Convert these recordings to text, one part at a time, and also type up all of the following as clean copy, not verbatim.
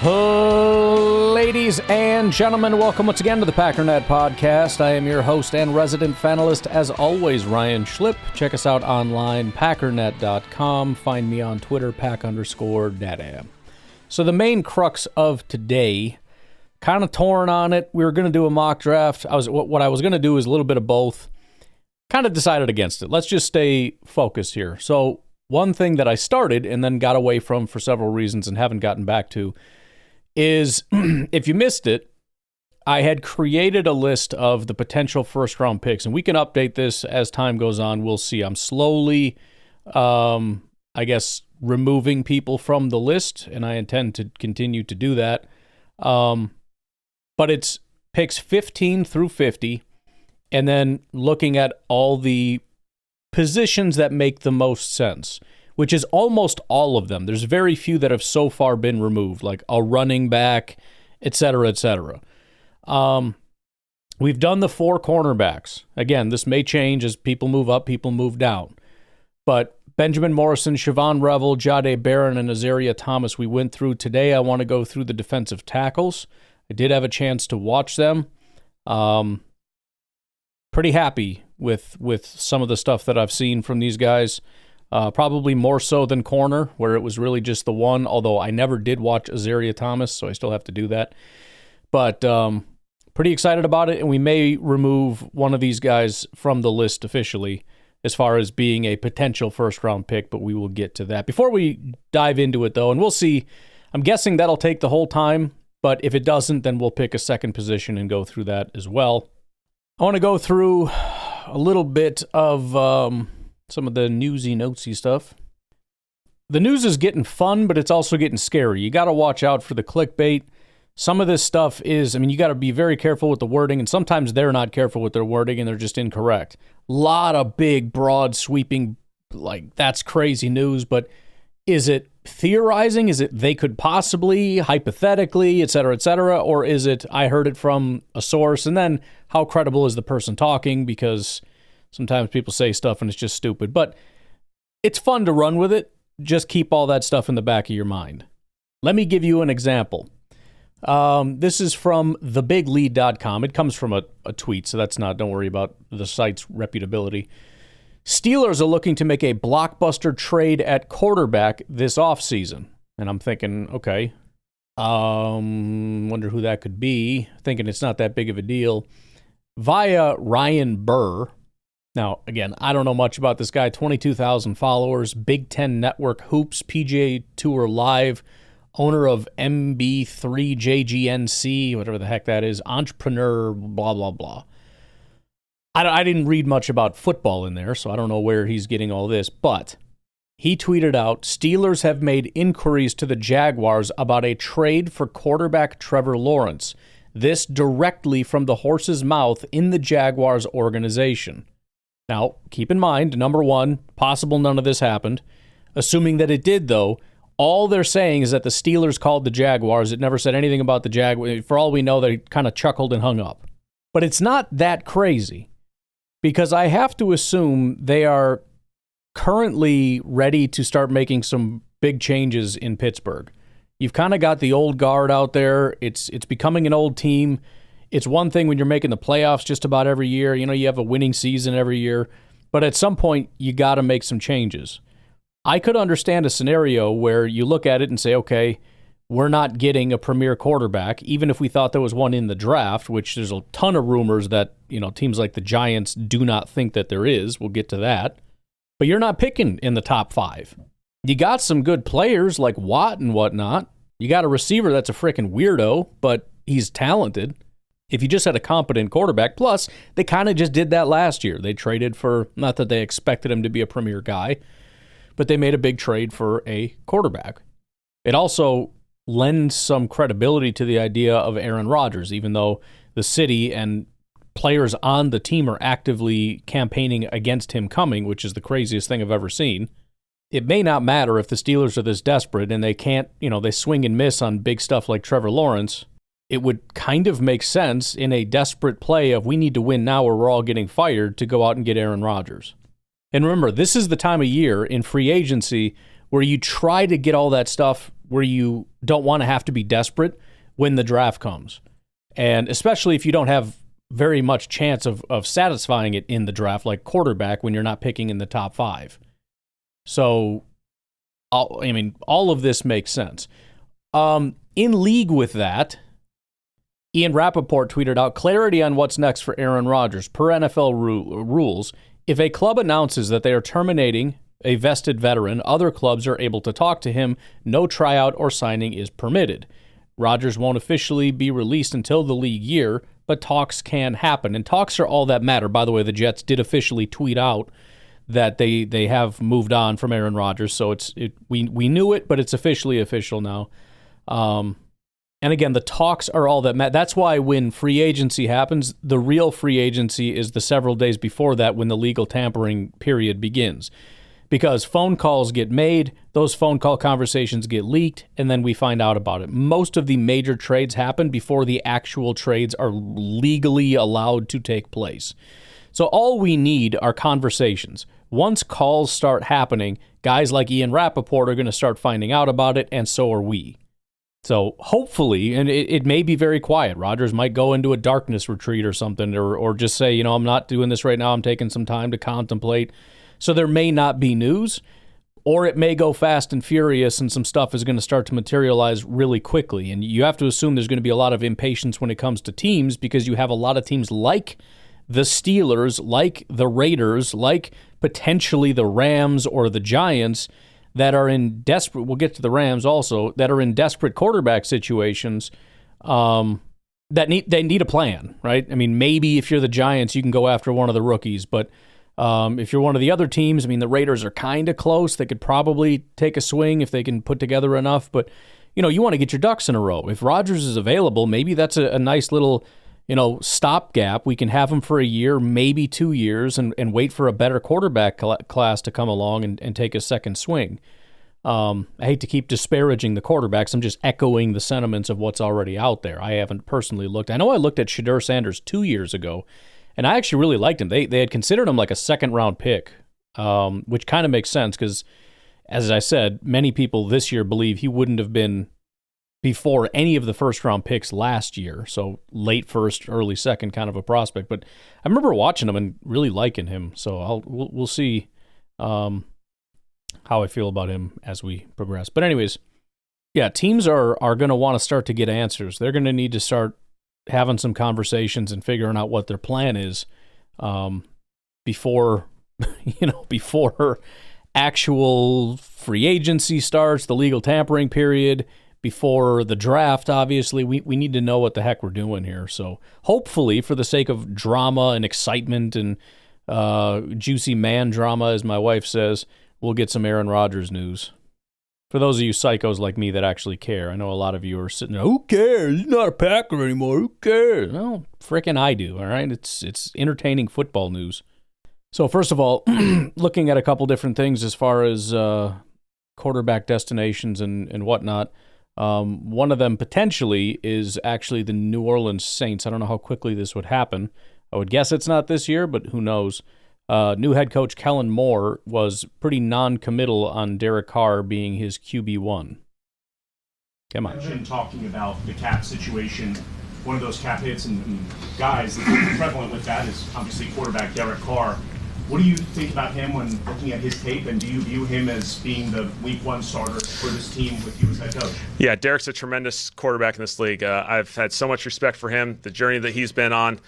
Ladies and gentlemen, welcome once again to the Packernet Podcast. I am your host and resident fanalist, as always, Ryan Schlipp. Check us out online, packernet.com. Find me on Twitter, pack_data. So the main crux of today, kind of torn on it. We were going to do a mock draft. What I was going to do is a little bit of both. Kind of decided against it. Let's just stay focused here. So one thing that I started and then got away from for several reasons and haven't gotten back to is, if you missed it, I had created a list of the potential first-round picks, and we can update this as time goes on. We'll see. I'm slowly, removing people from the list, and I intend to continue to do that. But it's picks 15 through 50, and then looking at all the positions that make the most sense, which is almost all of them. There's very few that have so far been removed, like a running back, et cetera, et cetera. We've done the 4 cornerbacks. Again, this may change as people move up, people move down. But Benjamin Morrison, Siobhan Revel, Jahdae Barron, and Azaria Thomas we went through. Today I want to go through the defensive tackles. I did have a chance to watch them. Pretty happy with some of the stuff that I've seen from these guys. Probably more so than corner, where it was really just the one, although I never did watch Azaria Thomas, so I still have to do that. But pretty excited about it, and we may remove one of these guys from the list officially as far as being a potential first-round pick, but we will get to that. Before we dive into it, though, and we'll see, I'm guessing that'll take the whole time, but if it doesn't, then we'll pick a second position and go through that as well. I want to go through a little bit of some of the newsy, notesy stuff. The news is getting fun, but it's also getting scary. You got to watch out for the clickbait. Some of this stuff is, you got to be very careful with the wording, and sometimes they're not careful with their wording, and they're just incorrect. A lot of big, broad, sweeping, that's crazy news, but is it theorizing? Is it they could possibly, hypothetically, et cetera, or is it I heard it from a source, and then how credible is the person talking? Because sometimes people say stuff and it's just stupid, but it's fun to run with it. Just keep all that stuff in the back of your mind. Let me give you an example. This is from thebiglead.com. It comes from a tweet, so don't worry about the site's reputability. Steelers are looking to make a blockbuster trade at quarterback this offseason. And I'm thinking, okay, wonder who that could be. Thinking it's not that big of a deal. Via Ryan Burr. Now, again, I don't know much about this guy. 22,000 followers, Big Ten Network Hoops, PGA Tour Live, owner of MB3JGNC, whatever the heck that is, entrepreneur, blah, blah, blah. I didn't read much about football in there, so I don't know where he's getting all this, but he tweeted out, Steelers have made inquiries to the Jaguars about a trade for quarterback Trevor Lawrence. This directly from the horse's mouth in the Jaguars organization. Now, keep in mind, number one, possible none of this happened. Assuming that it did, though, all they're saying is that the Steelers called the Jaguars. It never said anything about the Jaguars. For all we know, they kind of chuckled and hung up. But it's not that crazy, because I have to assume they are currently ready to start making some big changes in Pittsburgh. You've kind of got the old guard out there. It's becoming an old team. It's one thing when you're making the playoffs just about every year. You have a winning season every year. But at some point, you got to make some changes. I could understand a scenario where you look at it and say, okay, we're not getting a premier quarterback, even if we thought there was one in the draft, which there's a ton of rumors that, teams like the Giants do not think that there is. We'll get to that. But you're not picking in the top 5. You got some good players like Watt and whatnot. You got a receiver that's a freaking weirdo, but he's talented. If you just had a competent quarterback, plus they kind of just did that last year. They traded for, not that they expected him to be a premier guy, but they made a big trade for a quarterback. It also lends some credibility to the idea of Aaron Rodgers, even though the city and players on the team are actively campaigning against him coming, which is the craziest thing I've ever seen. It may not matter if the Steelers are this desperate and they can't, they swing and miss on big stuff like Trevor Lawrence. It would kind of make sense in a desperate play of we need to win now or we're all getting fired to go out and get Aaron Rodgers. And remember, this is the time of year in free agency where you try to get all that stuff where you don't want to have to be desperate when the draft comes. And especially if you don't have very much chance of satisfying it in the draft, like quarterback, when you're not picking in the top 5. So, all of this makes sense. In league with that, Ian Rappaport tweeted out, clarity on what's next for Aaron Rodgers. Per NFL rules, if a club announces that they are terminating a vested veteran, other clubs are able to talk to him. No tryout or signing is permitted. Rodgers won't officially be released until the league year, but talks can happen. And talks are all that matter. By the way, the Jets did officially tweet out that they have moved on from Aaron Rodgers, so we knew it, but it's officially official now. And again, the talks are all that matter. That's why when free agency happens, the real free agency is the several days before that when the legal tampering period begins. Because phone calls get made, those phone call conversations get leaked, and then we find out about it. Most of the major trades happen before the actual trades are legally allowed to take place. So all we need are conversations. Once calls start happening, guys like Ian Rappaport are going to start finding out about it, and so are we. So hopefully, and it may be very quiet. Rodgers might go into a darkness retreat or something, or just say, I'm not doing this right now. I'm taking some time to contemplate. So there may not be news, or it may go fast and furious and some stuff is going to start to materialize really quickly. And you have to assume there's going to be a lot of impatience when it comes to teams because you have a lot of teams like the Steelers, like the Raiders, like potentially the Rams or the Giants that are in desperate, we'll get to the Rams also, that are in desperate quarterback situations they need a plan, right? I mean, maybe if you're the Giants, you can go after one of the rookies, but if you're one of the other teams, the Raiders are kind of close. They could probably take a swing if they can put together enough, but you want to get your ducks in a row. If Rodgers is available, maybe that's a nice little stopgap. We can have him for a year, maybe 2 years, and wait for a better quarterback class to come along and take a second swing. I hate to keep disparaging the quarterbacks. I'm just echoing the sentiments of what's already out there. I haven't personally looked. I know I looked at Shedeur Sanders 2 years ago, and I actually really liked him. They had considered him like a second-round pick, which kind of makes sense because, as I said, many people this year believe he wouldn't have been before any of the first-round picks last year, so late first, early second kind of a prospect. But I remember watching him and really liking him, so we'll see how I feel about him as we progress. But anyways, yeah, teams are going to want to start to get answers. They're going to need to start having some conversations and figuring out what their plan is before actual free agency starts, the legal tampering period, before the draft. Obviously, we need to know what the heck we're doing here. So hopefully, for the sake of drama and excitement and juicy man drama, as my wife says, we'll get some Aaron Rodgers news. For those of you psychos like me that actually care, I know a lot of you are sitting there, who cares? He's not a Packer anymore. Who cares? Well, frickin' I do, all right? It's entertaining football news. So first of all, looking at a couple different things as far as quarterback destinations and whatnot, one of them potentially is actually the New Orleans Saints. I don't know how quickly this would happen. I would guess it's not this year, but who knows? New head coach Kellen Moore was pretty non-committal on Derek Carr being his QB1. Come on. Talking about the cap situation, one of those cap hits and guys that's prevalent with that is obviously quarterback Derek Carr. What do you think about him when looking at his tape, and do you view him as being the week one starter for this team with you as head coach? Yeah, Derek's a tremendous quarterback in this league. I've had so much respect for him, the journey that he's been on.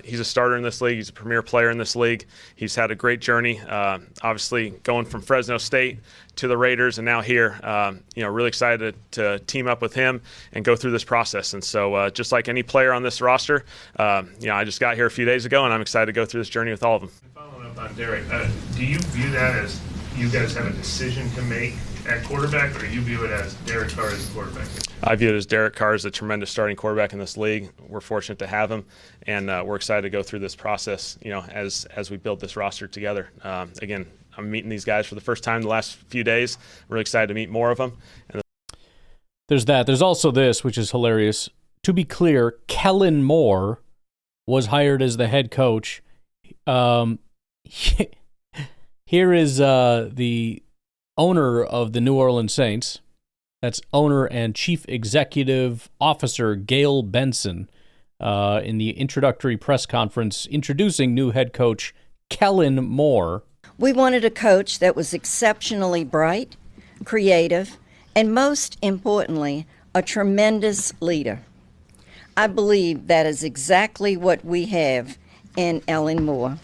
He's a starter in this league. He's a premier player in this league. He's had a great journey, obviously going from Fresno State to the Raiders and now here. Really excited to team up with him and go through this process. And so just like any player on this roster, I just got here a few days ago, and I'm excited to go through this journey with all of them. Following up on Derek, do you view that as you guys have a decision to make at quarterback, or do you view it as Derek Carr as a quarterback? I view it as Derek Carr is a tremendous starting quarterback in this league. We're fortunate to have him, and we're excited to go through this process, as we build this roster together. Again, I'm meeting these guys for the first time the last few days. I'm really excited to meet more of them. There's that. There's also this, which is hilarious. To be clear, Kellen Moore was hired as the head coach. Here is the owner of the New Orleans Saints, That's owner and chief executive officer Gail Benson in the introductory press conference introducing new head coach Kellen Moore. We wanted a coach that was exceptionally bright, creative, and most importantly, a tremendous leader. I believe that is exactly what we have in Ellen Moore.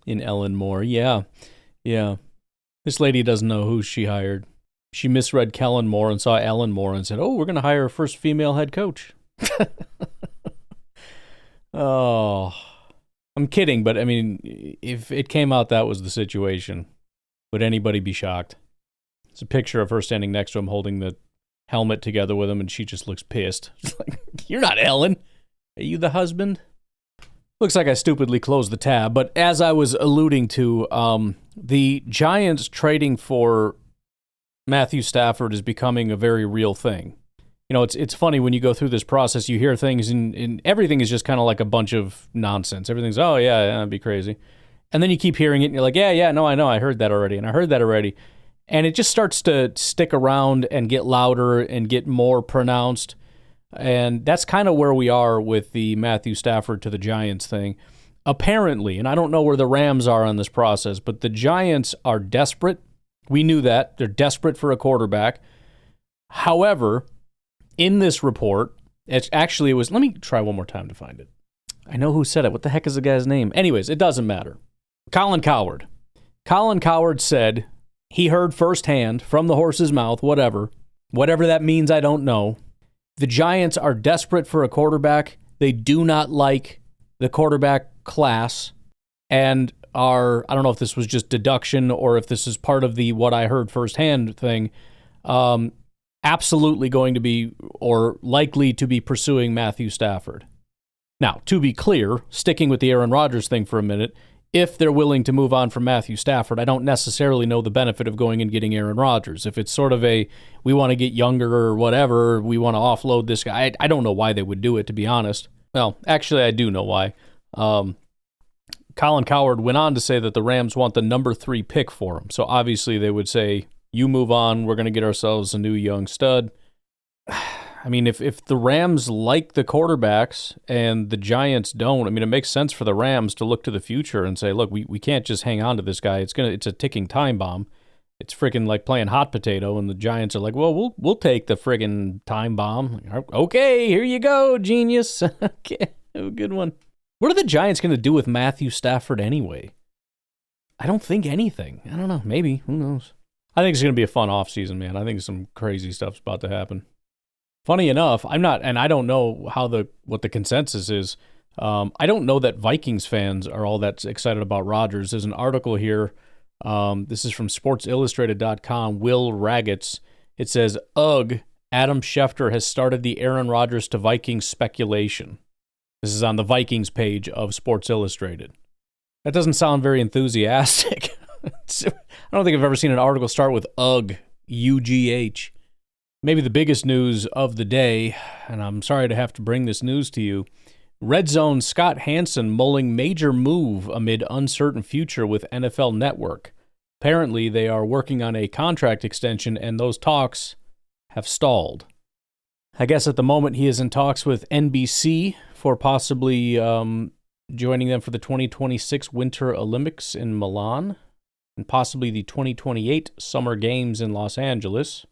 In Ellen Moore, yeah. This lady doesn't know who she hired. She misread Kellen Moore and saw Ellen Moore and said, oh, we're going to hire our first female head coach. Oh, I'm kidding, but I mean, if it came out that was the situation, would anybody be shocked? It's a picture of her standing next to him holding the helmet together with him, and she just looks pissed. It's like, you're not Ellen. Are you the husband? Looks like I stupidly closed the tab, but as I was alluding to, the Giants trading for Matthew Stafford is becoming a very real thing. You know, it's funny when you go through this process, you hear things and everything is just kind of like a bunch of nonsense. Everything's, oh, yeah, that'd be crazy. And then you keep hearing it and you're like, yeah, no, I know, I heard that already, and I heard that already. And it just starts to stick around and get louder and get more pronounced. And that's kind of where we are with the Matthew Stafford to the Giants thing. Apparently, and I don't know where the Rams are on this process, but the Giants are desperate. We knew that. They're desperate for a quarterback. However, in this report, it was, let me try one more time to find it. I know who said it. What the heck is the guy's name? Anyways, it doesn't matter. Colin Cowherd. Colin Cowherd said he heard firsthand from the horse's mouth, whatever that means, I don't know. The Giants are desperate for a quarterback. They do not like the quarterback class and are, I don't know if this was just deduction or if this is part of the what I heard firsthand thing, absolutely going to be or likely to be pursuing Matthew Stafford. Now, to be clear, sticking with the Aaron Rodgers thing for a minute, if they're willing to move on from Matthew Stafford, I don't necessarily know the benefit of going and getting Aaron Rodgers. If it's sort of a, we want to get younger or whatever, we want to offload this guy, I don't know why they would do it, to be honest. Well, actually, I do know why. Colin Cowherd went on to say that the Rams want the number 3 pick for him. So obviously they would say, you move on, we're going to get ourselves a new young stud. I mean, if the Rams like the quarterbacks and the Giants don't, I mean, it makes sense for the Rams to look to the future and say, look, we can't just hang on to this guy. It's a ticking time bomb. It's freaking like playing hot potato, and the Giants are like, well, we'll take the friggin' time bomb. Okay, here you go, genius. Okay, have a good one. What are the Giants going to do with Matthew Stafford anyway? I don't think anything. I don't know. Maybe. Who knows? I think it's going to be a fun offseason, man. I think some crazy stuff's about to happen. Funny enough, I'm not, and I don't know what the consensus is. I don't know that Vikings fans are all that excited about Rodgers. There's an article here. This is from SportsIllustrated.com. Will Raggets. It says, "Ugh, Adam Schefter has started the Aaron Rodgers to Vikings speculation." This is on the Vikings page of Sports Illustrated. That doesn't sound very enthusiastic. I don't think I've ever seen an article start with "Ugh," UGH. Maybe the biggest news of the day, and I'm sorry to have to bring this news to you, Red Zone Scott Hansen mulling major move amid uncertain future with NFL Network. Apparently, they are working on a contract extension, and those talks have stalled. I guess at the moment he is in talks with NBC for possibly joining them for the 2026 Winter Olympics in Milan and possibly the 2028 Summer Games in Los Angeles.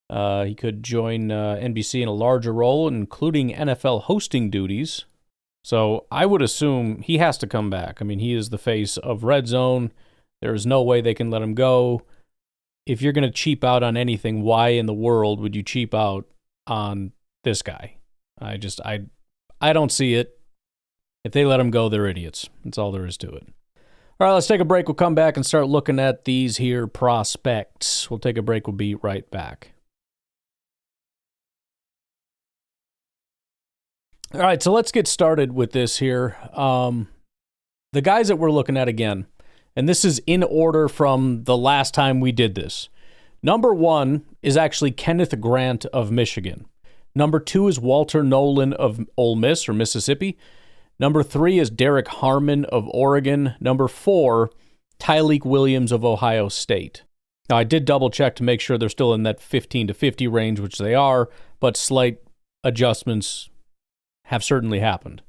He could join NBC in a larger role, including NFL hosting duties. So I would assume he has to come back. I mean, he is the face of Red Zone. There is no way they can let him go. If you're going to cheap out on anything, why in the world would you cheap out on this guy? I don't see it. If they let him go, they're idiots. That's all there is to it. All right, let's take a break. We'll come back and start looking at these here prospects. We'll take a break. We'll be right back. All right, so let's get started with this here. The guys that we're looking at again, and this is in order from the last time we did this. Number 1 is actually Kenneth Grant of Michigan. Number 2 is Walter Nolan of Ole Miss or Mississippi. Number 3 is Derek Harmon of Oregon. Number 4, Tyleik Williams of Ohio State. Now, I did double check to make sure they're still in that 15 to 50 range, which they are, but slight adjustments have certainly happened.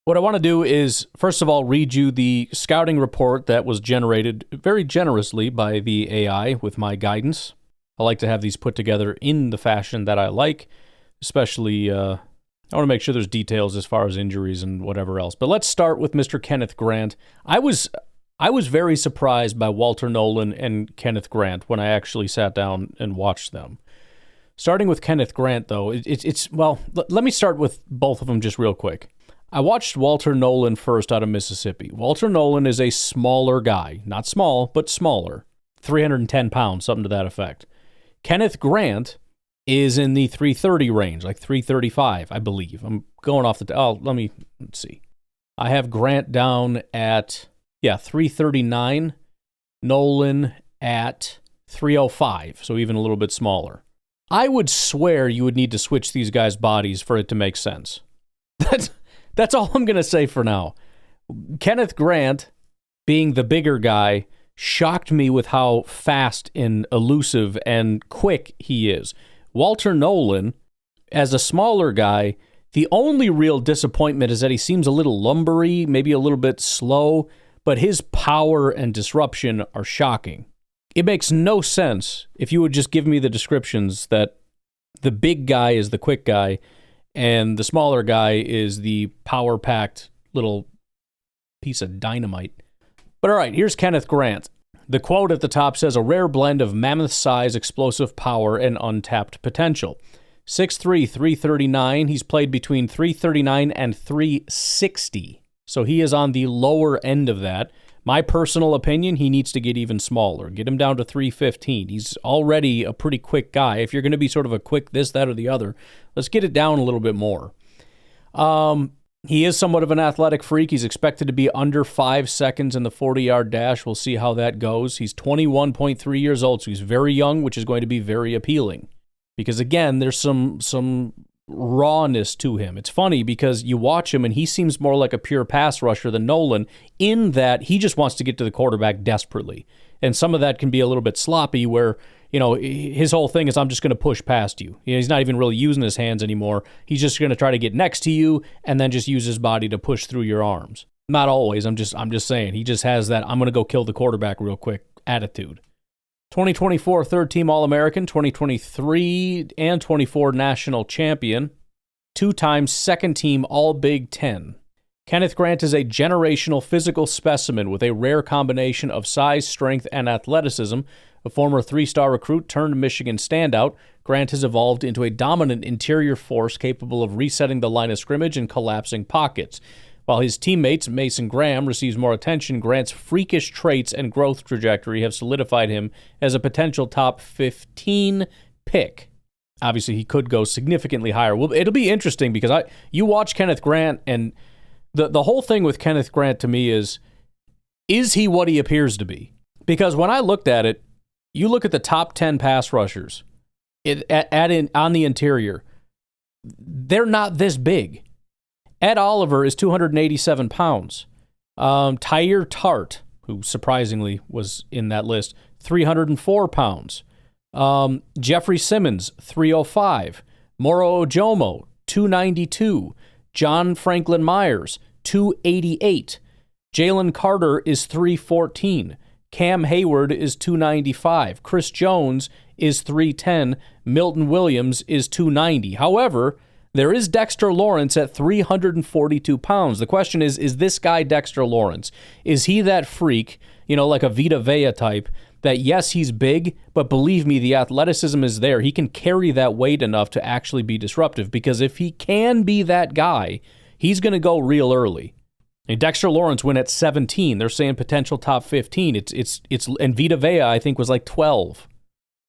What I want to do is, first of all, read you the scouting report that was generated very generously by the AI with my guidance. I like to have these put together in the fashion that I like, especially I want to make sure there's details as far as injuries and whatever else. But let's start with Mr. Kenneth Grant. I was very surprised by Walter Nolan and Kenneth Grant when I actually sat down and watched them. Starting with Kenneth Grant, though, let me start with both of them just real quick. I watched Walter Nolan first out of Mississippi. Walter Nolan is a smaller guy. Not small, but smaller. 310 pounds, something to that effect. Kenneth Grant is in the 330 range, like 335, I believe. I'm going off let's see. I have Grant down at, 339. Nolan at 305, so even a little bit smaller. I would swear you would need to switch these guys' bodies for it to make sense. That's all I'm going to say for now. Kenneth Grant, being the bigger guy, shocked me with how fast and elusive and quick he is. Walter Nolan, as a smaller guy, the only real disappointment is that he seems a little lumbery, maybe a little bit slow, but his power and disruption are shocking. It makes no sense if you would just give me the descriptions that the big guy is the quick guy and the smaller guy is the power-packed little piece of dynamite. But all right, here's Kenneth Grant. The quote at the top says, "A rare blend of mammoth size, explosive power, and untapped potential." 6'3", 339. He's played between 339 and 360. So he is on the lower end of that. My personal opinion, he needs to get even smaller. Get him down to 315. He's already a pretty quick guy. If you're going to be sort of a quick this, that, or the other, let's get it down a little bit more. He is somewhat of an athletic freak. He's expected to be under 5 seconds in the 40-yard dash. We'll see how that goes. He's 21.3 years old, so he's very young, which is going to be very appealing. Because, again, there's some rawness to him. It's funny because you watch him and he seems more like a pure pass rusher than Nolan in that he just wants to get to the quarterback desperately. And some of that can be a little bit sloppy where, his whole thing is I'm just going to push past you. He's not even really using his hands anymore. He's just going to try to get next to you and then just use his body to push through your arms. Not always. I'm just saying. He just has that I'm going to go kill the quarterback real quick attitude. 2024 third-team All-American, 2023 and 24 national champion, 2-time second-team All-Big Ten. Kenneth Grant is a generational physical specimen with a rare combination of size, strength, and athleticism. A former 3-star recruit turned Michigan standout, Grant has evolved into a dominant interior force capable of resetting the line of scrimmage and collapsing pockets. While his teammates, Mason Graham, receives more attention, Grant's freakish traits and growth trajectory have solidified him as a potential top 15 pick. Obviously, he could go significantly higher. Well, it'll be interesting because you watch Kenneth Grant, and the whole thing with Kenneth Grant to me is he what he appears to be? Because when I looked at it, you look at the top 10 pass rushers on the interior, they're not this big. Ed Oliver is 287 pounds. Tyre Tart, who surprisingly was in that list, 304 pounds. Jeffrey Simmons, 305. Moro Ojomo, 292. John Franklin Myers, 288. Jalen Carter is 314. Cam Hayward is 295. Chris Jones is 310. Milton Williams is 290. However, there is Dexter Lawrence at 342 pounds. The question is this guy Dexter Lawrence? Is he that freak, like a Vita Vea type, that yes, he's big, but believe me, the athleticism is there. He can carry that weight enough to actually be disruptive, because if he can be that guy, he's going to go real early. And Dexter Lawrence went at 17. They're saying potential top 15. It's and Vita Vea, I think, was like 12.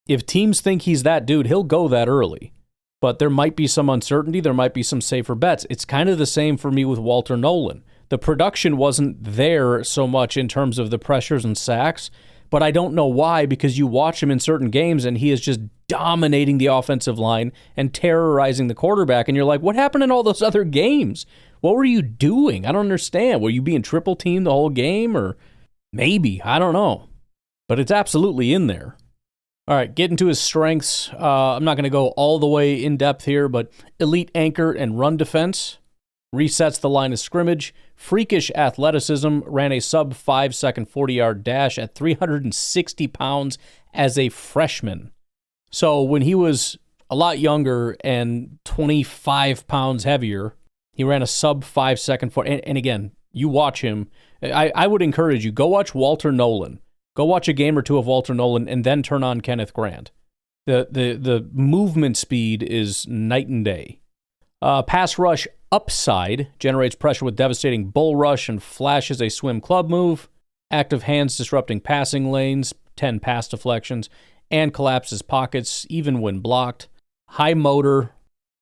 If teams think he's that dude, he'll go that early. But there might be some uncertainty. There might be some safer bets. It's kind of the same for me with Walter Nolan. The production wasn't there so much in terms of the pressures and sacks, but I don't know why, because you watch him in certain games and he is just dominating the offensive line and terrorizing the quarterback, and you're like, what happened in all those other games? What were you doing? I don't understand. Were you being triple teamed the whole game? Or maybe. I don't know. But it's absolutely in there. All right, getting to his strengths. I'm not going to go all the way in depth here, but elite anchor and run defense, resets the line of scrimmage, freakish athleticism, ran a sub 5-second 40-yard dash at 360 pounds as a freshman. So when he was a lot younger and 25 pounds heavier, he ran a sub 5-second 40. And again, you watch him. I would encourage you, go watch Walter Nolan. Go watch a game or two of Walter Nolan and then turn on Kenneth Grant. The movement speed is night and day. Pass rush upside, generates pressure with devastating bull rush and flashes a swim club move. Active hands disrupting passing lanes, 10 pass deflections, and collapses pockets even when blocked. High motor,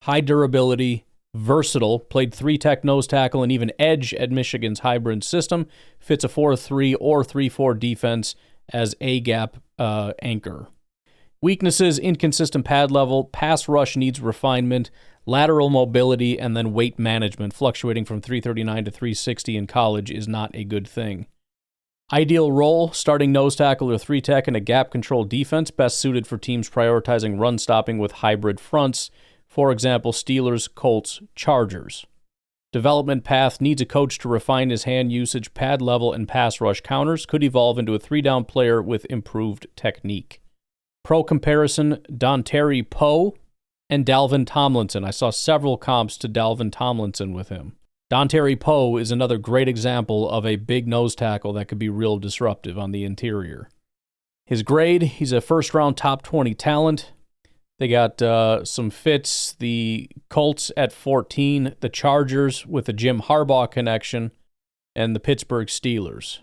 high durability, versatile, played 3-tech nose tackle and even edge at Michigan's hybrid system. Fits a 4-3 or 3-4 defense as A-gap anchor. Weaknesses, inconsistent pad level, pass rush needs refinement, lateral mobility, and then weight management. Fluctuating from 339 to 360 in college is not a good thing. Ideal role, starting nose tackle or 3-tech in a gap-control defense, best suited for teams prioritizing run stopping with hybrid fronts. For example, Steelers, Colts, Chargers. Development path, needs a coach to refine his hand usage, pad level, and pass rush counters. Could evolve into a 3-down player with improved technique. Pro comparison, Dontari Poe and Dalvin Tomlinson. I saw several comps to Dalvin Tomlinson with him. Dontari Poe is another great example of a big nose tackle that could be real disruptive on the interior. His grade, he's a first-round top 20 talent. They got some fits, the Colts at 14, the Chargers with the Jim Harbaugh connection, and the Pittsburgh Steelers.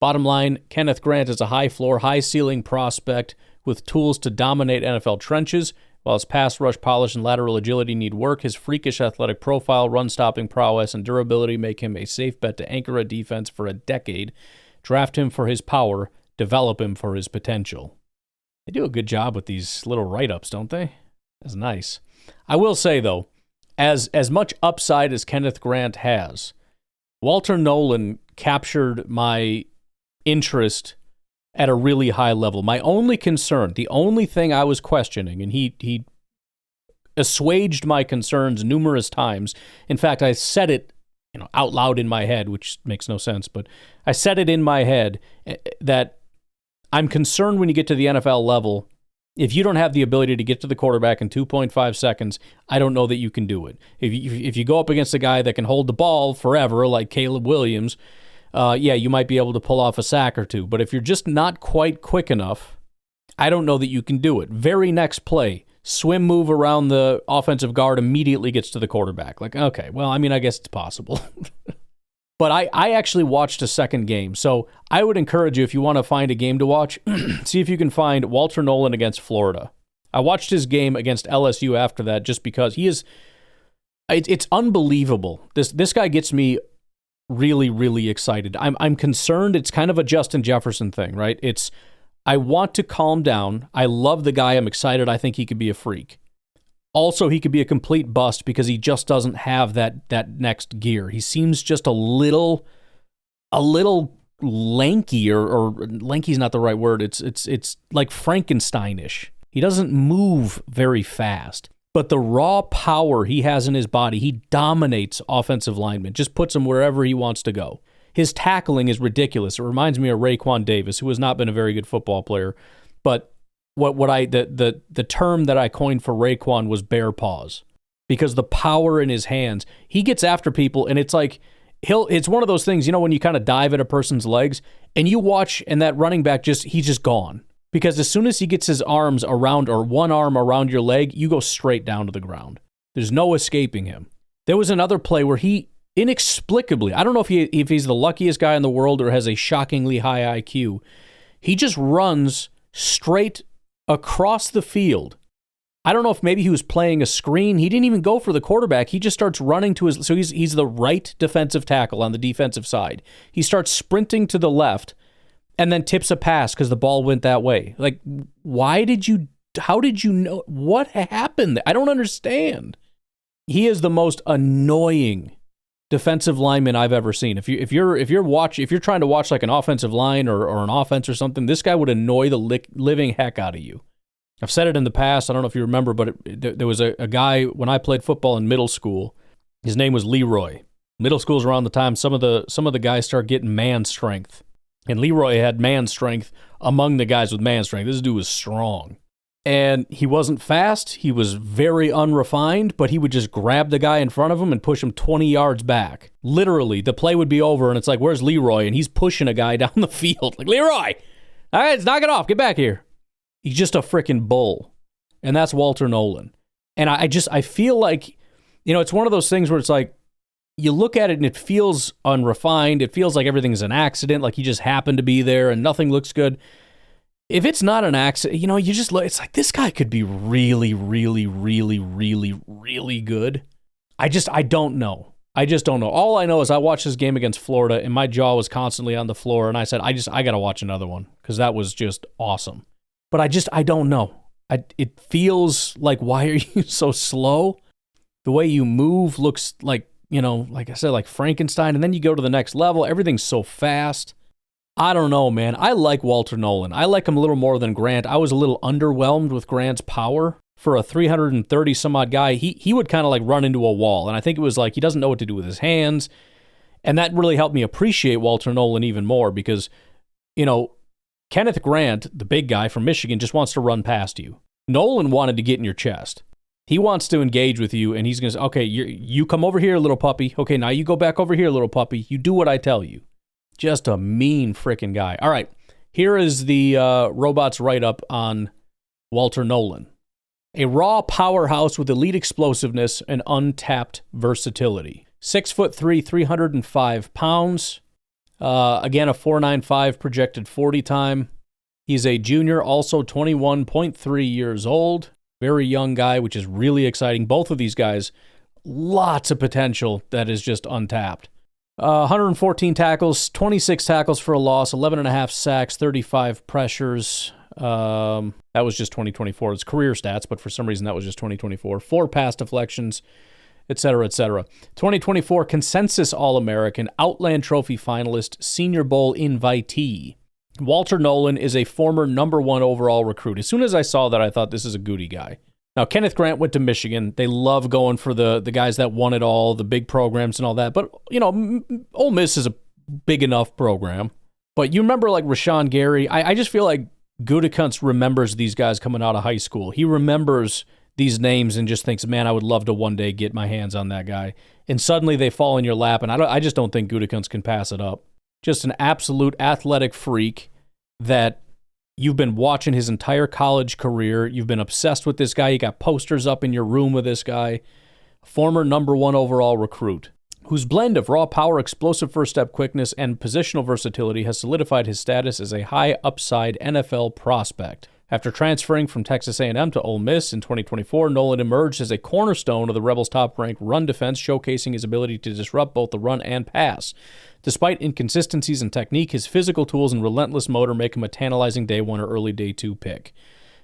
Bottom line, Kenneth Grant is a high-floor, high-ceiling prospect with tools to dominate NFL trenches. While his pass rush polish and lateral agility need work, his freakish athletic profile, run-stopping prowess, and durability make him a safe bet to anchor a defense for a decade. Draft him for his power, develop him for his potential. They do a good job with these little write-ups, don't they? That's nice. I will say, though, as much upside as Kenneth Grant has, Walter Nolan captured my interest at a really high level. My only concern, the only thing I was questioning, and he assuaged my concerns numerous times. In fact, I said it out loud in my head, which makes no sense, but I said it in my head that I'm concerned when you get to the NFL level, if you don't have the ability to get to the quarterback in 2.5 seconds, I don't know that you can do it. If you go up against a guy that can hold the ball forever, like Caleb Williams, you might be able to pull off a sack or two. But if you're just not quite quick enough, I don't know that you can do it. Very next play, swim move around the offensive guard, immediately gets to the quarterback. Like, okay, well, I mean, I guess it's possible. But I actually watched a second game, so I would encourage you, if you want to find a game to watch, see if you can find Walter Nolan against Florida. I watched his game against LSU after that just because it's unbelievable. This guy gets me really, really excited. I'm concerned. It's kind of a Justin Jefferson thing, right? I want to calm down. I love the guy. I'm excited. I think he could be a freak. Also, he could be a complete bust because he just doesn't have that next gear. He seems just a little lanky, or lanky's not the right word. It's like Frankensteinish. He doesn't move very fast, but the raw power he has in his body, he dominates offensive linemen, just puts them wherever he wants to go. His tackling is ridiculous. It reminds me of Raekwon Davis, who has not been a very good football player, but the term that I coined for Raekwon was bear paws, because the power in his hands, he gets after people, and it's like it's one of those things, when you kind of dive at a person's legs and you watch, and that running back he's just gone, because as soon as he gets his arms around, or one arm around your leg, you go straight down to the ground. There's no escaping him. There was another play where he inexplicably, I don't know if he's the luckiest guy in the world or has a shockingly high IQ, he just runs straight across the field. I don't know if maybe he was playing a screen. He didn't even go for the quarterback. He just starts running to his... So he's the right defensive tackle on the defensive side. He starts sprinting to the left and then tips a pass because the ball went that way. Like, how did you know? What happened? I don't understand. He is the most annoying defensive lineman I've ever seen. If you're trying to watch like an offensive line or an offense or something, this guy would annoy the living heck out of you. I've said it in the past. I don't know if you remember, but there was a guy when I played football in middle school. His name was Leroy. Middle school's around the time some of the guys start getting man strength. And Leroy had man strength among the guys with man strength. This dude was strong. And he wasn't fast. He was very unrefined, but he would just grab the guy in front of him and push him 20 yards back. Literally, the play would be over, and it's like, where's Leroy? And he's pushing a guy down the field. Like, Leroy! All right, knock it off. Get back here. He's just a freaking bull. And that's Walter Nolan. And I feel like, it's one of those things where it's like, you look at it and it feels unrefined. It feels like everything's an accident, like he just happened to be there and nothing looks good. If it's not an accident, you just look, it's like, this guy could be really, really, really, really, really good. I don't know. I just don't know. All I know is I watched this game against Florida and my jaw was constantly on the floor. And I said, I got to watch another one because that was just awesome. But I don't know. It feels like, why are you so slow? The way you move looks like, like I said, like Frankenstein. And then you go to the next level. Everything's so fast. I don't know, man. I like Walter Nolan. I like him a little more than Grant. I was a little underwhelmed with Grant's power. For a 330-some-odd guy, he would kind of like run into a wall. And I think it was like he doesn't know what to do with his hands. And that really helped me appreciate Walter Nolan even more because, Kenneth Grant, the big guy from Michigan, just wants to run past you. Nolan wanted to get in your chest. He wants to engage with you, and he's going to say, okay, you come over here, little puppy. Okay, now you go back over here, little puppy. You do what I tell you. Just a mean freaking guy. All right, here is the Robots write-up on Walter Nolan. A raw powerhouse with elite explosiveness and untapped versatility. 6'3", 305 pounds. Again, a 4.95 projected 40 time. He's a junior, also 21.3 years old. Very young guy, which is really exciting. Both of these guys, lots of potential that is just untapped. 114 tackles, 26 tackles for a loss, 11.5 sacks, 35 pressures. That was just 2024. It's career stats, but for some reason that was just 2024. 4 pass deflections, etc., etc. 2024 Consensus All-American, Outland Trophy finalist, Senior Bowl invitee. Walter Nolan is a former number 1 overall recruit. As soon as I saw that, I thought this is a goody guy. Now, Kenneth Grant went to Michigan. They love going for the guys that won it all, the big programs and all that. But, Ole Miss is a big enough program. But you remember, like, Rashawn Gary? I just feel like Gutekunst remembers these guys coming out of high school. He remembers these names and just thinks, man, I would love to one day get my hands on that guy. And suddenly they fall in your lap, and I just don't think Gutekunst can pass it up. Just an absolute athletic freak that you've been watching his entire college career. You've been obsessed with this guy. You got posters up in your room with this guy. Former number 1 overall recruit, whose blend of raw power, explosive first step quickness, and positional versatility has solidified his status as a high upside NFL prospect. After transferring from Texas A&M to Ole Miss in 2024, Nolan emerged as a cornerstone of the Rebels' top-ranked run defense, showcasing his ability to disrupt both the run and pass. Despite inconsistencies in technique, his physical tools and relentless motor make him a tantalizing day 1 or early day 2 pick.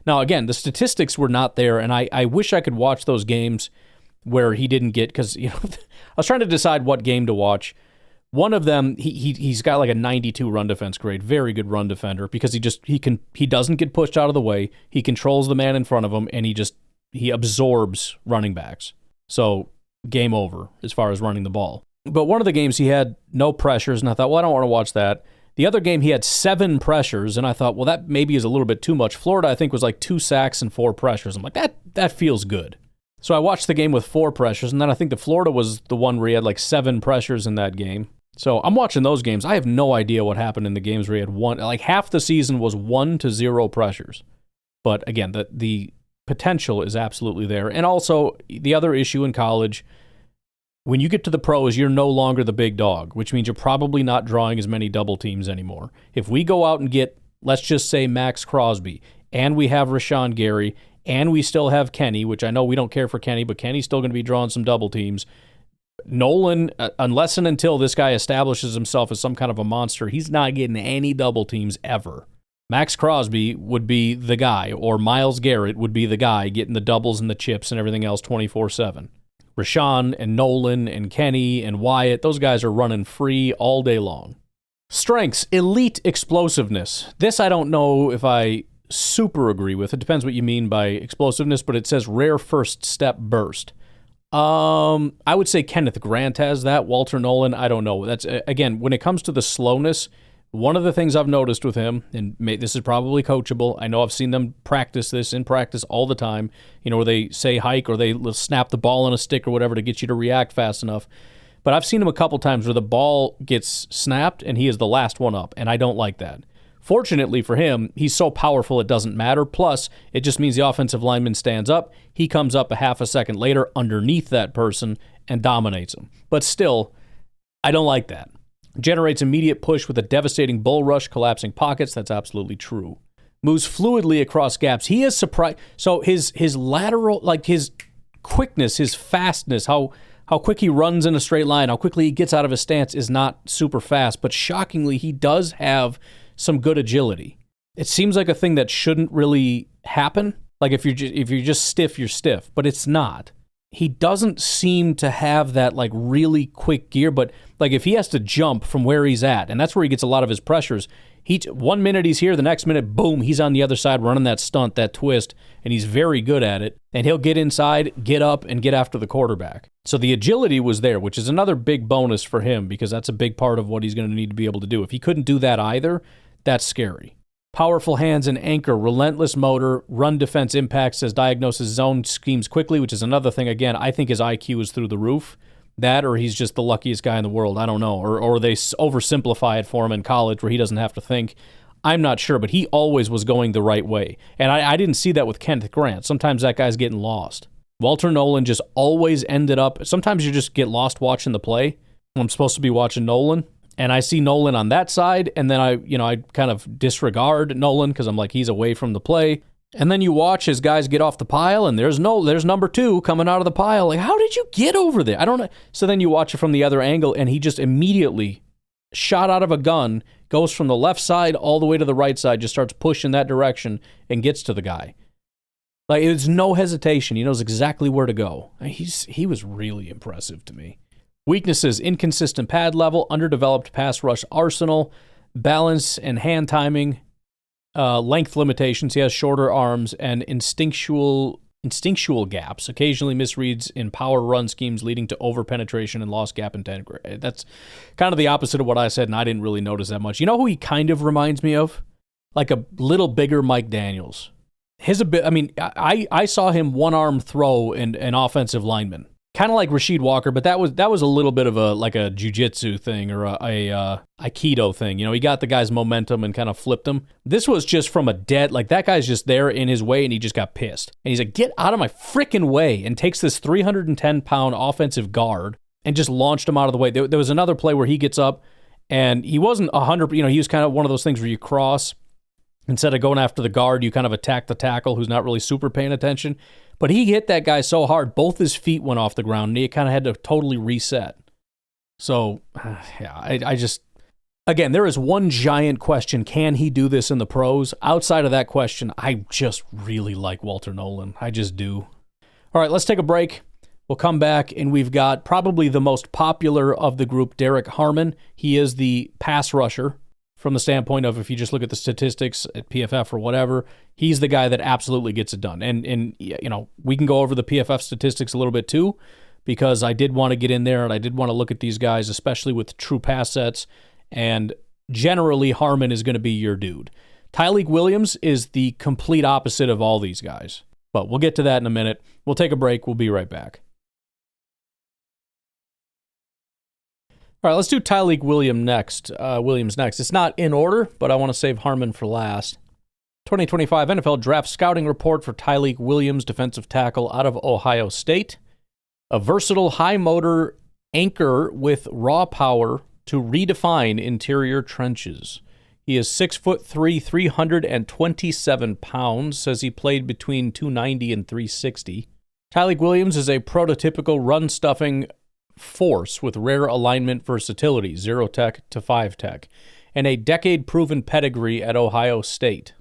Now, again, the statistics were not there, and I wish I could watch those games where he didn't get, because I was trying to decide what game to watch. One of them, he's got like a 92 run defense grade, very good run defender, because he doesn't get pushed out of the way, he controls the man in front of him, and he absorbs running backs. So game over as far as running the ball. But one of the games he had no pressures, and I thought, well, I don't want to watch that. The other game he had 7 pressures, and I thought, well, that maybe is a little bit too much. Florida, I think, was like 2 sacks and 4 pressures. I'm like, that feels good. So I watched the game with 4 pressures, and then I think the Florida was the one where he had like 7 pressures in that game. So I'm watching those games. I have no idea what happened in the games where he had half the season was 1 to 0 pressures. But again, the potential is absolutely there. And also, the other issue in college, when you get to the pros, you're no longer the big dog, which means you're probably not drawing as many double teams anymore. If we go out and get, let's just say, Max Crosby, and we have Rashawn Gary, and we still have Kenny, which I know we don't care for Kenny, but Kenny's still going to be drawing some double teams. Nolan, unless and until this guy establishes himself as some kind of a monster, he's not getting any double teams ever. Max Crosby would be the guy, or Myles Garrett would be the guy getting the doubles and the chips and everything else 24/7. Rashawn and Nolan and Kenny and Wyatt, those guys are running free all day long. Strengths, elite explosiveness. This I don't know if I super agree with. It depends what you mean by explosiveness, but it says rare first step burst. I would say Kenneth Grant has that. Walter Nolan, I don't know. That's again, when it comes to the slowness, one of the things I've noticed with him, and this is probably coachable. I know I've seen them practice this in practice all the time, where they say hike or they snap the ball on a stick or whatever to get you to react fast enough. But I've seen him a couple times where the ball gets snapped and he is the last one up, and I don't like that. Fortunately for him, he's so powerful it doesn't matter. Plus, it just means the offensive lineman stands up. He comes up a half a second later underneath that person and dominates him. But still, I don't like that. Generates immediate push with a devastating bull rush, collapsing pockets. That's absolutely true. Moves fluidly across gaps. He is surprised. So his lateral, like his quickness, his fastness, how quick he runs in a straight line, how quickly he gets out of his stance is not super fast. But shockingly, he does have some good agility. It seems like a thing that shouldn't really happen. Like if you're just stiff, you're stiff. But it's not. He doesn't seem to have that like really quick gear, but like if he has to jump from where he's at, and that's where he gets a lot of his pressures, 1 minute he's here, the next minute, boom, he's on the other side running that stunt, that twist, and he's very good at it. And he'll get inside, get up, and get after the quarterback. So the agility was there, which is another big bonus for him because that's a big part of what he's going to need to be able to do. If he couldn't do that either, that's scary. Powerful hands and anchor, relentless motor, run defense impact, says diagnoses zone schemes quickly, which is another thing. Again, I think his IQ is through the roof. That or he's just the luckiest guy in the world. I don't know. Or they oversimplify it for him in college where he doesn't have to think. I'm not sure, but he always was going the right way. And I didn't see that with Kenneth Grant. Sometimes that guy's getting lost. Walter Nolan just always ended up, sometimes you just get lost watching the play. I'm supposed to be watching Nolan. And I see Nolan on that side, and then I kind of disregard Nolan because I'm like, he's away from the play. And then you watch his guys get off the pile, and there's number 2 coming out of the pile. Like, how did you get over there? I don't know. So then you watch it from the other angle, and he just immediately shot out of a gun, goes from the left side all the way to the right side, just starts pushing that direction and gets to the guy. Like, it's no hesitation. He knows exactly where to go. He was really impressive to me. Weaknesses: inconsistent pad level, underdeveloped pass rush arsenal, balance and hand timing, length limitations. He has shorter arms and instinctual gaps. Occasionally misreads in power run schemes, leading to over-penetration and lost gap intent. That's kind of the opposite of what I said, and I didn't really notice that much. You know who he kind of reminds me of? Like a little bigger Mike Daniels. I saw him one-arm throw an offensive lineman. Kind of like Rasheed Walker, but that was a little bit of a jiu-jitsu thing or a Aikido thing. He got the guy's momentum and kind of flipped him. This was just from a dead, like that guy's just there in his way and he just got pissed. And he's like, get out of my freaking way, and takes this 310-pound offensive guard and just launched him out of the way. There was another play where he gets up and he wasn't 100, he was kind of one of those things where you cross. Instead of going after the guard, you kind of attack the tackle who's not really super paying attention. But he hit that guy so hard, both his feet went off the ground, and he kind of had to totally reset. So, yeah, I just... Again, there is one giant question. Can he do this in the pros? Outside of that question, I just really like Walter Nolan. I just do. All right, let's take a break. We'll come back, and we've got probably the most popular of the group, Derek Harmon. He is the pass rusher. From the standpoint of if you just look at the statistics at PFF or whatever, he's the guy that absolutely gets it done. And we can go over the PFF statistics a little bit too, because I did want to get in there and I did want to look at these guys, especially with true pass sets. And generally, Harmon is going to be your dude. Tyleik Williams is the complete opposite of all these guys. But we'll get to that in a minute. We'll take a break. We'll be right back. All right, let's do Tyleik Williams next. It's not in order, but I want to save Harmon for last. 2025 NFL Draft Scouting Report for Tyleik Williams, defensive tackle out of Ohio State. A versatile high-motor anchor with raw power to redefine interior trenches. He is 6'3", 327 pounds, says he played between 290 and 360. Tyleik Williams is a prototypical run-stuffing force with rare alignment versatility, 0 tech to 5 tech, and a decade-proven pedigree at Ohio State.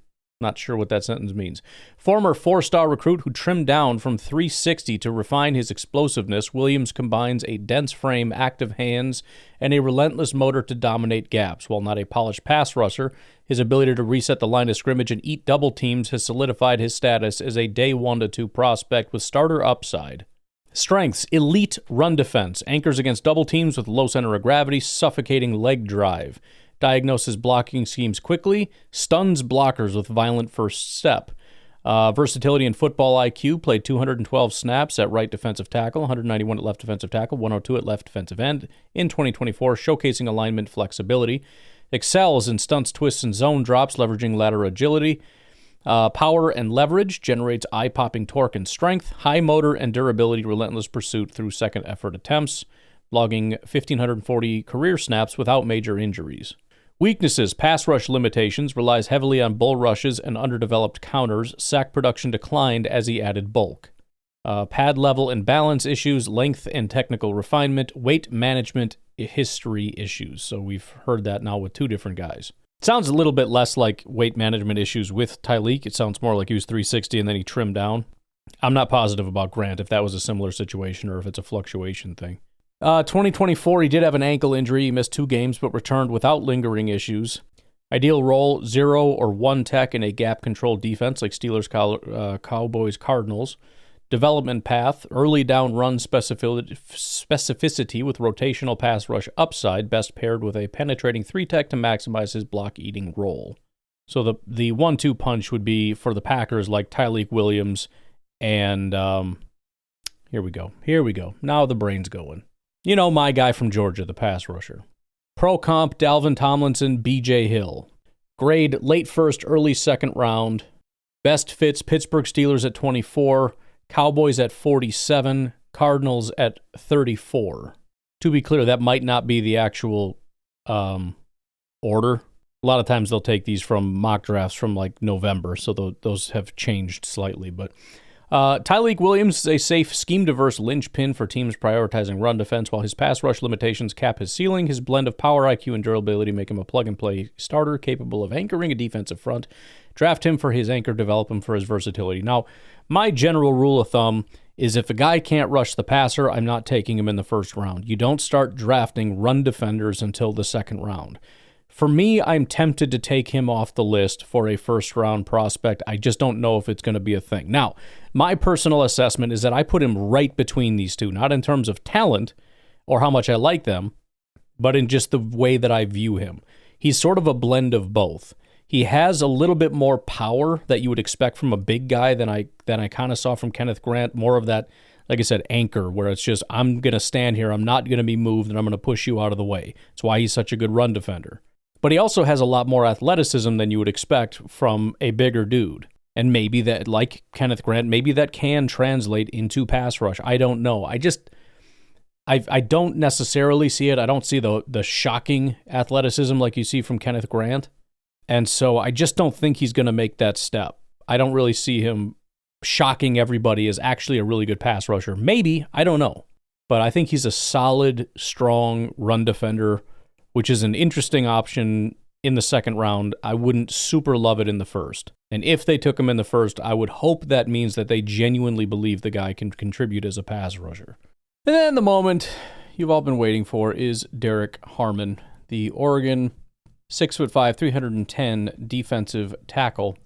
Not sure what that sentence means. Former 4-star recruit who trimmed down from 360 to refine his explosiveness, Williams combines a dense frame, active hands, and a relentless motor to dominate gaps. While not a polished pass rusher, his ability to reset the line of scrimmage and eat double teams has solidified his status as a day 1 to 2 prospect with starter upside. Strengths: elite run defense, anchors against double teams with low center of gravity, suffocating leg drive. Diagnoses blocking schemes quickly, stuns blockers with violent first step. Versatility and football IQ, played 212 snaps at right defensive tackle, 191 at left defensive tackle, 102 at left defensive end in 2024, showcasing alignment flexibility. Excels in stunts, twists, and zone drops, leveraging lateral agility. Power and leverage, generates eye-popping torque and strength. High motor and durability, relentless pursuit through second effort attempts, logging 1,540 career snaps without major injuries. Weaknesses: pass rush limitations, relies heavily on bull rushes and underdeveloped counters. Sack production declined as he added bulk. Pad level and balance issues, length and technical refinement, weight management, history issues. So we've heard that now with 2 different guys. It sounds a little bit less like weight management issues with Tyleek. It sounds more like he was 360 and then he trimmed down. I'm not positive about Grant if that was a similar situation or if it's a fluctuation thing. 2024, he did have an ankle injury. He missed 2 games but returned without lingering issues. Ideal role: 0 or 1 tech in a gap-controlled defense like Steelers, Cowboys, Cardinals. Development path: early down run specificity with rotational pass rush upside, best paired with a penetrating 3 tech to maximize his block-eating role. So the 1-2 punch would be for the Packers like Tyleek Williams and here we go. Now the brain's going. You know, my guy from Georgia, the pass rusher. Pro comp: Dalvin Tomlinson, B.J. Hill. Grade: late first, early second round. Best fits: Pittsburgh Steelers at 24, Cowboys at 47, Cardinals at 34. To be clear, that might not be the actual order. A lot of times they'll take these from mock drafts from like November, so those have changed slightly, but Tyleek Williams is a safe, scheme-diverse linchpin for teams prioritizing run defense, while his pass rush limitations cap his ceiling. His blend of power, IQ, and durability make him a plug-and-play starter capable of anchoring a defensive front. Draft him for his anchor, develop him for his versatility. Now, my general rule of thumb is if a guy can't rush the passer, I'm not taking him in the first round. You don't start drafting run defenders until the second round. For me, I'm tempted to take him off the list for a first-round prospect. I just don't know if it's going to be a thing. Now, my personal assessment is that I put him right between these two, not in terms of talent or how much I like them, but in just the way that I view him. He's sort of a blend of both. He has a little bit more power that you would expect from a big guy than I kind of saw from Kenneth Grant, more of that, like I said, anchor, where it's just, I'm going to stand here, I'm not going to be moved, and I'm going to push you out of the way. That's why he's such a good run defender. But he also has a lot more athleticism than you would expect from a bigger dude. And maybe that, like Kenneth Grant, maybe that can translate into pass rush. I don't know. I don't necessarily see it. I don't see the shocking athleticism like you see from Kenneth Grant. And so I just don't think he's going to make that step. I don't really see him shocking everybody as actually a really good pass rusher. Maybe, I don't know. But I think he's a solid, strong run defender, which is an interesting option in the second round. I wouldn't super love it in the first. And if they took him in the first, I would hope that means that they genuinely believe the guy can contribute as a pass rusher. And then the moment you've all been waiting for is Derek Harmon, the Oregon 6'5", 310 defensive tackle.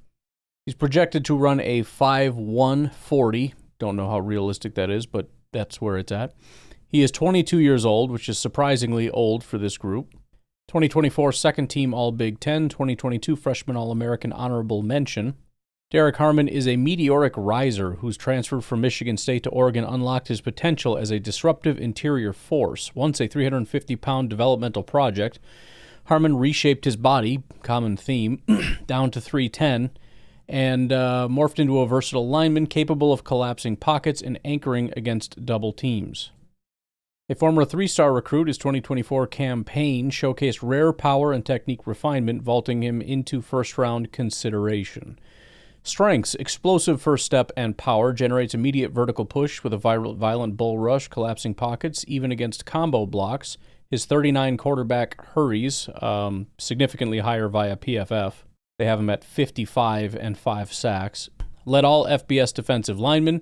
He's projected to run a 5.1 40. Don't know how realistic that is, but that's where it's at. He is 22 years old, which is surprisingly old for this group. 2024 second team All-Big Ten, 2022 freshman All-American honorable mention. Derek Harmon is a meteoric riser whose transfer from Michigan State to Oregon unlocked his potential as a disruptive interior force. Once a 350-pound developmental project, Harmon reshaped his body, common theme, down to 310, and morphed into a versatile lineman capable of collapsing pockets and anchoring against double teams. A former 3-star recruit, his 2024 campaign showcased rare power and technique refinement, vaulting him into first-round consideration. Strengths: explosive first step and power, generates immediate vertical push with a violent bull rush, collapsing pockets, even against combo blocks. His 39 quarterback hurries, significantly higher via PFF. They have him at 55 and 5 sacks. Led all FBS defensive linemen.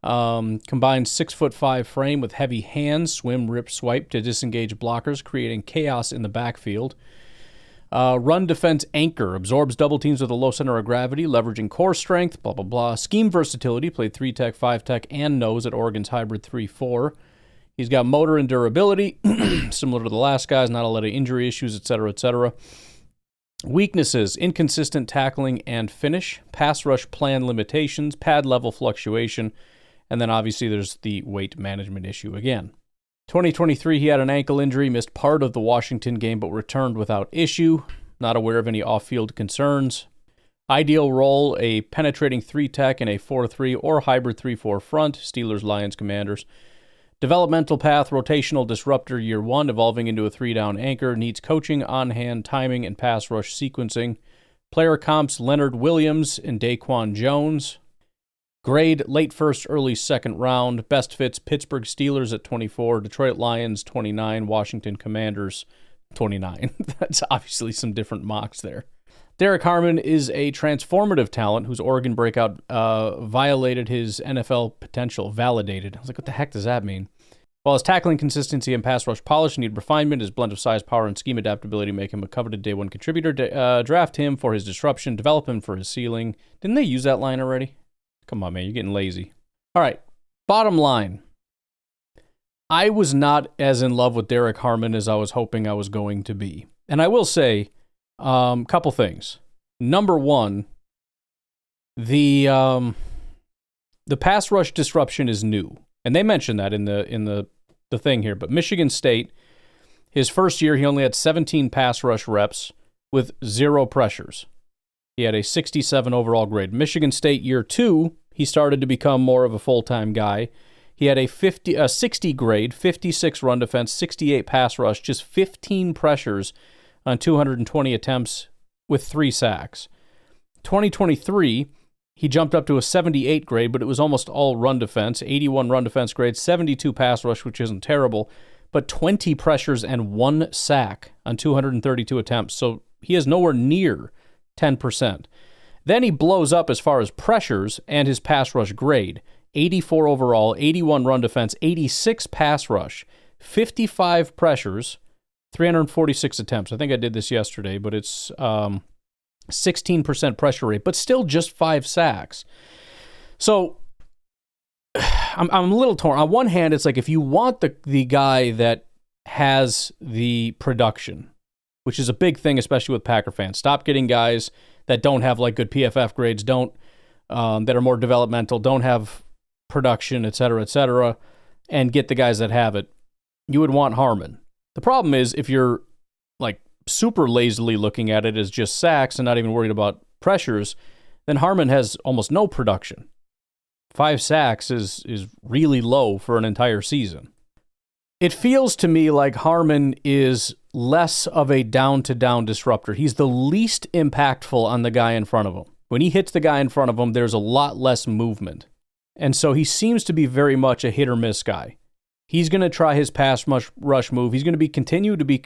Combined 6'5" frame with heavy hands, swim, rip, swipe to disengage blockers, creating chaos in the backfield. Run defense anchor, absorbs double teams with a low center of gravity, leveraging core strength, blah, blah, blah. Scheme versatility, played 3-tech, 5-tech, and nose at Oregon's hybrid 3-4. He's got motor and durability, similar to the last guys, not a lot of injury issues, etc., etc. Weaknesses, inconsistent tackling and finish, pass rush plan limitations, pad level fluctuation, and then obviously there's the weight management issue again. 2023, he had an ankle injury, missed part of the Washington game, but returned without issue. Not aware of any off-field concerns. Ideal role, a penetrating 3-tech in a 4-3 or hybrid 3-4 front, Steelers, Lions, Commanders. Developmental path, rotational disruptor year 1, evolving into a 3-down anchor, needs coaching, on-hand timing, and pass rush sequencing. Player comps, Leonard Williams and Daquan Jones. Grade, late first, early second round. Best fits, Pittsburgh Steelers at 24, Detroit Lions 29, Washington Commanders 29. That's obviously some different mocks there. Derek Harmon is a transformative talent whose Oregon breakout violated his NFL potential, validated. I was like, what the heck does that mean? While his tackling consistency and pass rush polish need refinement, his blend of size, power, and scheme adaptability make him a coveted day one contributor. Draft him for his disruption, develop him for his ceiling. Didn't they use that line already? Come on, man, you're getting lazy. All right, bottom line. I was not as in love with Derek Harmon as I was hoping I was going to be. And I will say a couple things. Number one, the pass rush disruption is new. And they mentioned that in the thing here. But Michigan State, his first year, he only had 17 pass rush reps with 0 pressures. He had a 67 overall grade. Michigan State year 2, he started to become more of a full-time guy. He had a 60 grade, 56 run defense, 68 pass rush, just 15 pressures on 220 attempts with 3 sacks. 2023, he jumped up to a 78 grade, but it was almost all run defense, 81 run defense grade, 72 pass rush, which isn't terrible, but 20 pressures and 1 sack on 232 attempts. So he is nowhere near 10%. Then he blows up as far as pressures and his pass rush grade. 84 overall, 81 run defense, 86 pass rush, 55 pressures, 346 attempts. I think I did this yesterday, but it's 16% pressure rate, but still just 5 sacks. So I'm a little torn. On one hand, it's like if you want the guy that has the production, which is a big thing, especially with Packer fans. Stop getting guys that don't have like good PFF grades, that are more developmental, don't have production, et cetera, and get the guys that have it. You would want Harmon. The problem is if you're like super lazily looking at it as just sacks and not even worried about pressures, then Harmon has almost no production. 5 sacks is really low for an entire season. It feels to me like Harmon is less of a down-to-down disruptor. He's the least impactful on the guy in front of him. When he hits the guy in front of him, there's a lot less movement. And so he seems to be very much a hit-or-miss guy. He's going to try his pass rush move. He's going to continue to be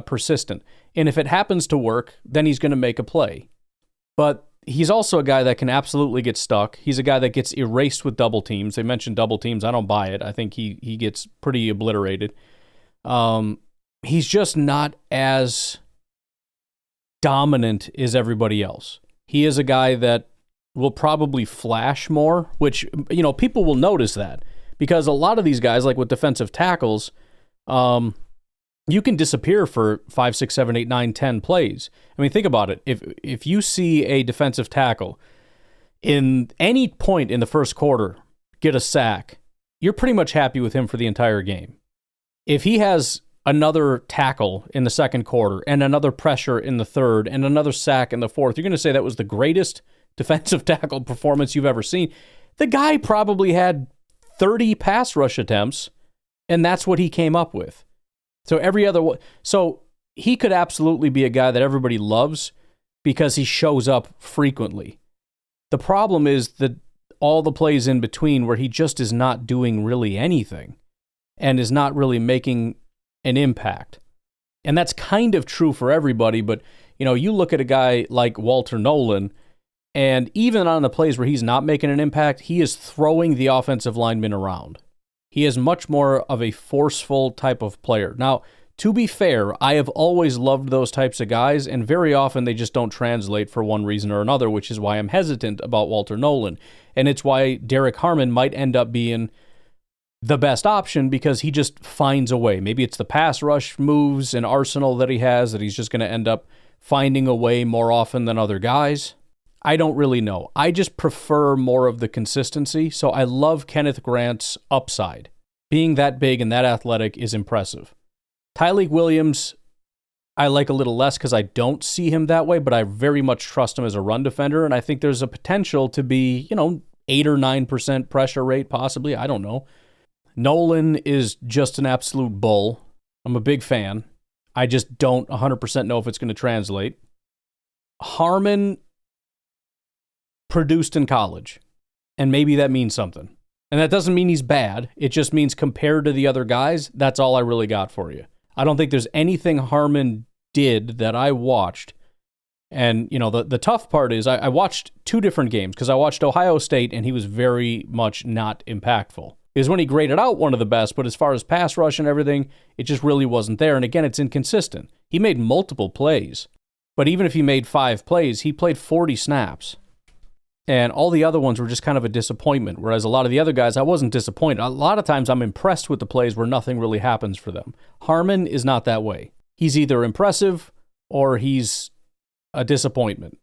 persistent. And if it happens to work, then he's going to make a play. But he's also a guy that can absolutely get stuck. He's a guy that gets erased with double teams. They mentioned double teams. I don't buy it. I think he gets pretty obliterated. He's just not as dominant as everybody else. He is a guy that will probably flash more, which, people will notice that. Because a lot of these guys, like with defensive tackles, you can disappear for 5, 6, 7, 8, 9, 10 plays. I mean, think about it. If you see a defensive tackle in any point in the first quarter get a sack, you're pretty much happy with him for the entire game. If he has another tackle in the second quarter and another pressure in the third and another sack in the fourth, you're going to say that was the greatest defensive tackle performance you've ever seen. The guy probably had 30 pass rush attempts, and that's what he came up with. So he could absolutely be a guy that everybody loves because he shows up frequently. The problem is that all the plays in between where he just is not doing really anything and is not really making an impact. And that's kind of true for everybody, but You look at a guy like Walter Nolan, and even on the plays where he's not making an impact, he is throwing the offensive lineman around. He is much more of a forceful type of player. Now, to be fair, I have always loved those types of guys, and very often they just don't translate for one reason or another, which is why I'm hesitant about Walter Nolan. And it's why Derek Harmon might end up being the best option, because he just finds a way. Maybe it's the pass rush moves and arsenal that he has that he's just going to end up finding a way more often than other guys. I don't really know. I just prefer more of the consistency, so I love Kenneth Grant's upside. Being that big and that athletic is impressive. Tyleik Williams, I like a little less because I don't see him that way, but I very much trust him as a run defender, and I think there's a potential to be, 8 or 9% pressure rate, possibly. I don't know. Nolan is just an absolute bull. I'm a big fan. I just don't 100% know if it's going to translate. Harmon produced in college, and maybe that means something. And that doesn't mean he's bad. It just means compared to the other guys, that's all I really got for you. I don't think there's anything Harmon did that I watched. And, the tough part is I watched 2 different games, because I watched Ohio State, and he was very much not impactful. It was when he graded out one of the best, but as far as pass rush and everything, it just really wasn't there. And again, it's inconsistent. He made multiple plays, but even if he made 5 plays, he played 40 snaps. And all the other ones were just kind of a disappointment, whereas a lot of the other guys, I wasn't disappointed. A lot of times I'm impressed with the plays where nothing really happens for them. Harmon is not that way. He's either impressive or he's a disappointment.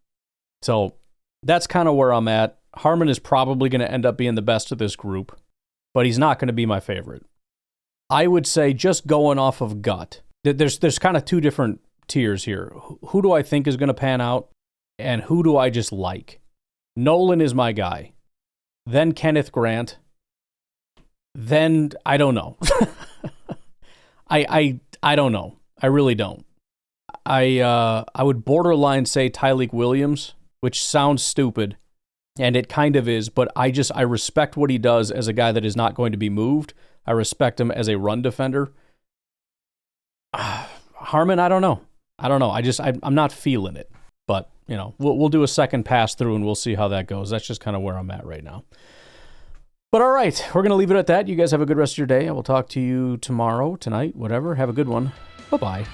So that's kind of where I'm at. Harmon is probably going to end up being the best of this group, but he's not going to be my favorite. I would say, just going off of gut, there's kind of 2 different tiers here. Who do I think is going to pan out, and who do I just like? Nolan is my guy. Then Kenneth Grant. Then I don't know. I don't know. I really don't. I would borderline say Tyleik Williams, which sounds stupid, and it kind of is, but I respect what he does as a guy that is not going to be moved. I respect him as a run defender. Harmon, I don't know. I'm not feeling it. But, we'll do a second pass through and we'll see how that goes. That's just kind of where I'm at right now. But all right, we're going to leave it at that. You guys have a good rest of your day. I will talk to you tomorrow, tonight, whatever. Have a good one. Bye-bye.